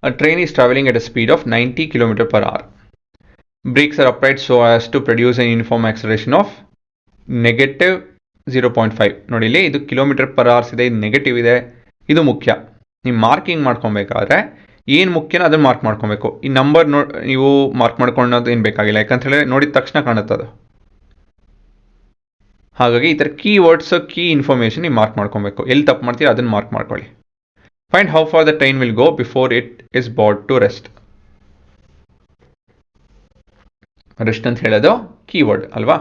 A train is traveling at a speed of 90 km per hour. Brakes are applied so as to produce an uniform acceleration of negative 0.5. ನೋಡಿ ಇಲ್ಲಿ ಇದು kilometre per hours ಇದೆ, ಇದು negative ಇದೆ, ಇದು ಮುಖ್ಯ. ನೀವು ಮಾರ್ಕಿಂಗ್ ಮಾಡ್ಕೊಬೇಕಾದ್ರೆ ಏನು ಮುಖ್ಯನೋ ಅದನ್ನು ಮಾರ್ಕ್ ಮಾಡ್ಕೊಬೇಕು. ಈ ನಂಬರ್ ನೀವು ಮಾರ್ಕ್ ಮಾಡ್ಕೊಳ್ಳೋದು ಏನು ಬೇಕಾಗಿಲ್ಲ, ಯಾಕಂತ ಹೇಳಿದ್ರೆ ನೋಡಿದ ತಕ್ಷಣ ಕಾಣುತ್ತೆ ಅದು. ಹಾಗಾಗಿ ಈ ಥರ ಕೀ ವರ್ಡ್ಸ್, ಕೀ ಇನ್ಫಾರ್ಮೇಷನ್ ನೀವು ಮಾರ್ಕ್ ಮಾಡ್ಕೊಬೇಕು. ಎಲ್ಲಿ ತಪ್ಪು ಮಾಡ್ತೀರಿ ಅದನ್ನು ಮಾರ್ಕ್ ಮಾಡ್ಕೊಳ್ಳಿ. Find how far the train will go before it is brought to rest. Rest ಅಂತ ಹೇಳೋದು ಕೀವರ್ಡ್ ಅಲ್ವಾ.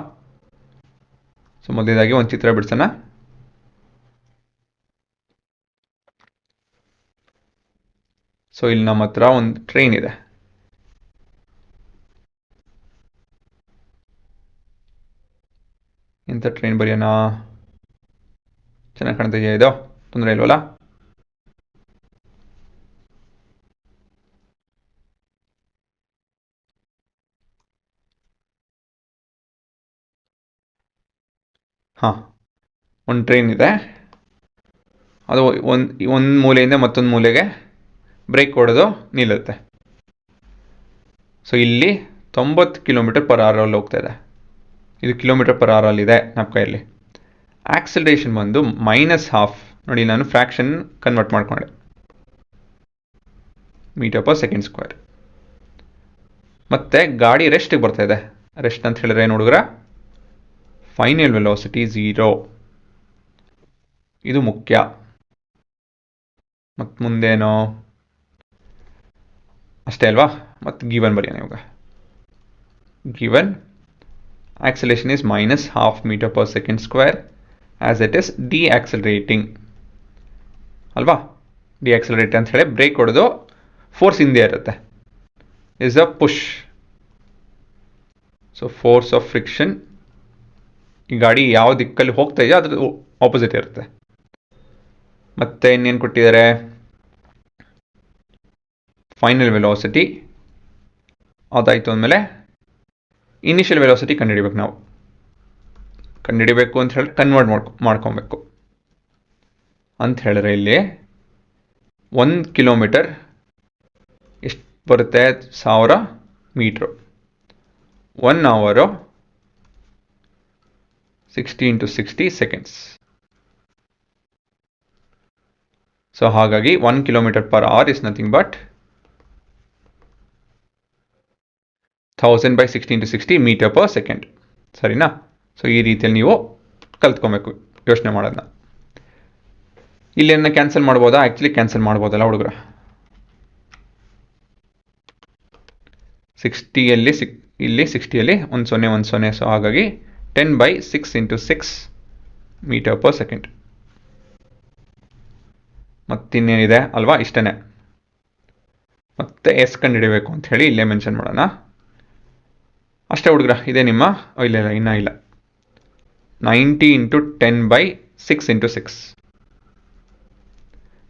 ಸೊ ಮೊದಲನೇದಾಗಿ ಒಂದು ಚಿತ್ರ ಬಿಡಿಸೋಣ. ಸೊ ಇಲ್ಲಿ ನಮ್ಮ ಹತ್ರ ಒಂದು ಟ್ರೈನ್ ಇದೆ. ಇಂಥ ಟ್ರೈನ್ ಬರೆಯೋಣ. ಚೆನ್ನಾಗಿ ಕಾಣ್ತಾ ಇದೆಯಾ? ಇದು ತೊಂದರೆ ಇಲ್ವಲ್ಲ? ಹಾಂ, ಒಂದು ಟ್ರೈನ್ ಇದೆ. ಅದು ಒಂದು ಮೂಲೆಯಿಂದ ಮತ್ತೊಂದು ಮೂಲೆಗೆ ಬ್ರೇಕ್ ಹೊಡೆದು ನಿಲ್ಲುತ್ತೆ. ಸೊ ಇಲ್ಲಿ 90 ಕಿಲೋಮೀಟರ್ ಪರ್ ಅವರಲ್ಲಿ ಹೋಗ್ತಾ ಇದೆ. ಇದು ಕಿಲೋಮೀಟರ್ ಪರ್ ಅವರಲ್ಲಿದೆ ನಮ್ಮ ಕೈಯಲ್ಲಿ. ಆಕ್ಸಲರೇಷನ್ ಬಂದು -12. ನೋಡಿ, ನಾನು ಫ್ರ್ಯಾಕ್ಷನ್ ಕನ್ವರ್ಟ್ ಮಾಡ್ಕೊಂಡೆ, ಮೀಟರ್ ಪರ್ ಸೆಕೆಂಡ್ ಸ್ಕ್ವೇರ್. ಮತ್ತು ಗಾಡಿ ರೆಸ್ಟಿಗೆ ಬರ್ತಾ ಇದೆ. ರೆಸ್ಟ್ ಅಂತ ಹೇಳಿದ್ರೆ ಏನು ಹುಡುಗರ? Final velocity 0. ಇದು ಮುಖ್ಯ. ಮತ್ತು ಮುಂದೇನೋ ಅಷ್ಟೇ ಅಲ್ವಾ? ಮತ್ತು ಗಿವನ್ ಬರೆಯೋಣ ಇವಾಗ. Given acceleration is -12 meter per second square as it is deaccelerating ಅಲ್ವಾ. ಡಿಆಕ್ಸಲರೇಟ್ ಅಂತ ಹೇಳಿ ಬ್ರೇಕ್ ಹೊಡೆದು ಫೋರ್ಸ್ ಹಿಂದೆ ಇರುತ್ತೆ, is a push. So force of friction, ಈ ಗಾಡಿ ಯಾವ ದಿಕ್ಕಲ್ಲಿ ಹೋಗ್ತಾ ಇದೆಯೋ ಅದ್ರ ಆಪೋಸಿಟ್ ಇರುತ್ತೆ. ಮತ್ತೆ ಇನ್ನೇನು ಕೊಟ್ಟಿದ್ದಾರೆ? ಫೈನಲ್ ವೆಲಾಸಿಟಿ ಅದಾಯಿತು ಅಂದಮೇಲೆ ಇನಿಷಿಯಲ್ ವೆಲಾಸಿಟಿ ಕಂಡುಹಿಡಿಬೇಕು. ನಾವು ಕಂಡುಹಿಡಿಬೇಕು ಅಂತ ಹೇಳಿ ಕನ್ವರ್ಟ್ ಮಾಡ್ಕೊಬೇಕು ಅಂತ ಹೇಳಿದ್ರೆ ಇಲ್ಲಿ 1 ಕಿಲೋಮೀಟರ್ ಎಷ್ಟು ಬರುತ್ತೆ? 1000 ಮೀಟ್ರು. 1 ಅವರು 60 × 60 ಸೆಕೆಂಡ್ಸ್. ಸೊ ಹಾಗಾಗಿ 1 kilometre per hour is nothing but 1000 / 60 × 60 metre per second. ಸರಿನಾ? ಸೊ ಈ ರೀತಿಯಲ್ಲಿ ನೀವು ಕಲ್ತ್ಕೊಬೇಕು ಯೋಚನೆ ಮಾಡೋದನ್ನ. ಇಲ್ಲೇನ ಕ್ಯಾನ್ಸಲ್ ಮಾಡ್ಬೋದಾ? ಆ್ಯಕ್ಚುಲಿ ಕ್ಯಾನ್ಸಲ್ ಮಾಡ್ಬೋದಲ್ಲ ಹುಡುಗರ. 60ಯಲ್ಲಿ ಇಲ್ಲಿ 60ಯಲ್ಲಿ 1 0 1 0. ಸೊ ಹಾಗಾಗಿ 10/6 × 6 ಮೀಟರ್ ಪರ್ ಸೆಕೆಂಡ್. ಮತ್ತಿನ್ನೇನಿದೆ ಅಲ್ವಾ? ಇಷ್ಟೇ. ಮತ್ತೆ ಎಸ್ ಕಂಡುಹಿಡಿಬೇಕು ಅಂತ ಹೇಳಿ ಇಲ್ಲೇ ಮೆನ್ಷನ್ ಮಾಡೋಣ. ಅಷ್ಟೇ ಹುಡುಗರ, ಇದೇ ನಿಮ್ಮ ಇಲ್ಲ ಇನ್ನೂ ಇಲ್ಲ 90 × 10/6 × 6.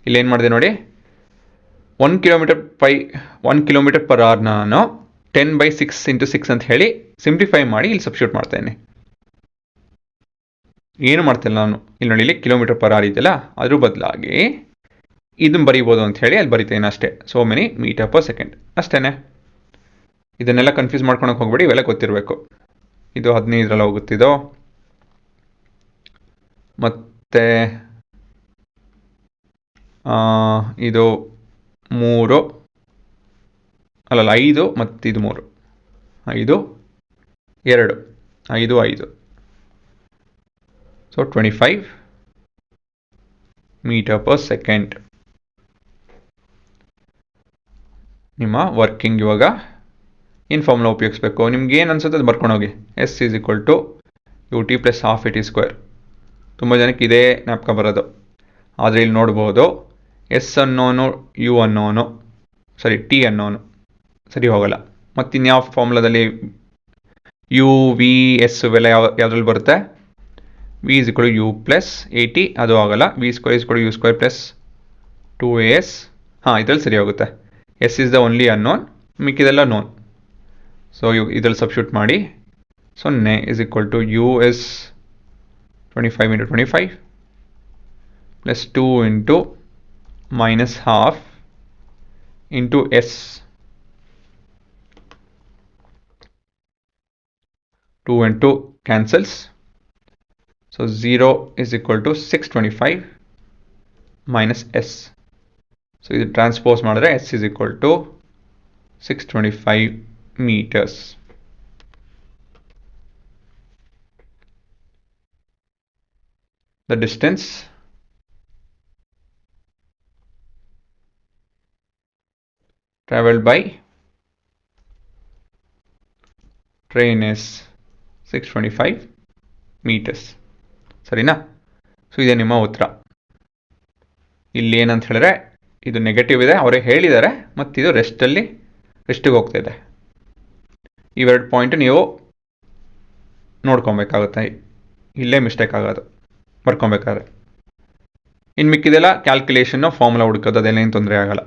ಇಲ್ಲೇನು ಮಾಡಿದೆ ನೋಡಿ, 1 ಕಿಲೋಮೀಟರ್ ಪರ್ ಅವರ್ ನಾನು 10/6 × 6 ಅಂತ ಹೇಳಿ ಸಿಂಪ್ಲಿಫೈ ಮಾಡಿ ಇಲ್ಲಿ ಸಬ್ಸ್ಟಿಟ್ಯೂಟ್ ಮಾಡ್ತೇನೆ. ಏನು ಮಾಡ್ತಿಲ್ಲ ನಾನು ಇಲ್ಲಿ ನೋಡಿ, ಇಲ್ಲಿ ಕಿಲೋಮೀಟರ್ ಪರ್ ಅವರ್ ಇದೆಯಲ್ಲ, ಅದ್ರ ಬದಲಾಗಿ ಇದನ್ನು ಬರೀಬೋದು ಅಂತ ಹೇಳಿ ಅಲ್ಲಿ ಬರಿತೇನೆ ಅಷ್ಟೇ. So many metre per second ಅಷ್ಟೇ. ಇದನ್ನೆಲ್ಲ ಕನ್ಫ್ಯೂಸ್ ಮಾಡ್ಕೊಳಕ್ಕೆ ಹೋಗ್ಬೇಡಿ, ಇವೆಲ್ಲ ಗೊತ್ತಿರಬೇಕು. ಇದು 15ರಲ್ಲಿ ಹೋಗುತ್ತಿದ್ದೋ, ಮತ್ತು ಇದು 3 ಅಲ್ಲಲ್ಲ 5 ಮತ್ತು ಇದು 3, 5 2 5 5. ಸೊ 25 ಮೀಟರ್ ಪರ್ ಸೆಕೆಂಡ್ ನಿಮ್ಮ ವರ್ಕಿಂಗ್. ಇವಾಗ ಏನು ಫಾರ್ಮುಲಾ ಉಪಯೋಗಿಸ್ಬೇಕು? ನಿಮ್ಗೆ ಏನು ಅನ್ಸುತ್ತೆ ಅದು ಬರ್ಕೊಂಡು ಹೋಗಿ. S = ut + ½ at². ತುಂಬ ಜನಕ್ಕೆ ಇದೇ ಜ್ಞಾಪಕ ಬರೋದು. ಆದರೆ ಇಲ್ಲಿ ನೋಡ್ಬೋದು ಎಸ್ ಅನ್ನೋನು ಯು ಅನ್ನೋನು ಟಿ ಅನ್ನೋನು ಸರಿ ಹೋಗಲ್ಲ. ಮತ್ತು ಇನ್ಯಾವ ಫಾರ್ಮುಲಾದಲ್ಲಿ ಯು ವಿ ಎಸ್ ಇವೆಲ್ಲ ಯಾವುದ್ರಲ್ಲಿ ಬರುತ್ತೆ? v = u + at, ಅದು ಆಗಲ್ಲ. v² = u² + 2as. ಹಾಂ, ಇದರಲ್ಲಿ ಸರಿ ಹೋಗುತ್ತೆ. S is the only unknown, ಮಿಕ್ಕಿದೆಲ್ಲ ನೋನ್. ಸೊ ಇದರಲ್ಲಿ ಸಬ್ಸ್ಟಿಟ್ಯೂಟ್ ಮಾಡಿ. 0 = u is 25 × 25 + 2 × -12 into S 2 and 2 cancels. So 0 is equal to 625 minus S. So ಇದು ಟ್ರಾನ್ಸ್ಪೋಸ್ ಮಾಡಿದ್ರೆ S is equal to 625 meters. The distance traveled by train is 625 meters. ಸರಿನಾ? So ಇದೇ ನಿಮ್ಮ ಉತ್ತರ. ಇಲ್ಲಿ ಏನಂತ ಹೇಳಿದ್ರೆ ಇದು ನೆಗೆಟಿವ್ ಇದೆ, ಅವರೇ ಹೇಳಿದ್ದಾರೆ, ಮತ್ತು ಇದು ರೆಸ್ಟಿಗೆ ಹೋಗ್ತಾ ಇದೆ. ಇವೆರಡು ಪಾಯಿಂಟ್ ನೀವು ನೋಡ್ಕೊಬೇಕಾಗುತ್ತೆ. ಇಲ್ಲೇ ಮಿಸ್ಟೇಕ್ ಆಗೋದು ಬರ್ಕೊಬೇಕಾದ್ರೆ. ಇನ್ನು ಮಿಕ್ಕಿದೆಲ್ಲ ಕ್ಯಾಲ್ಕುಲೇಷನ್ನು ಫಾರ್ಮುಲಾ ಹುಡುಕೋದು, ಅದೆಲ್ಲ ಏನು ತೊಂದರೆ ಆಗಲ್ಲ.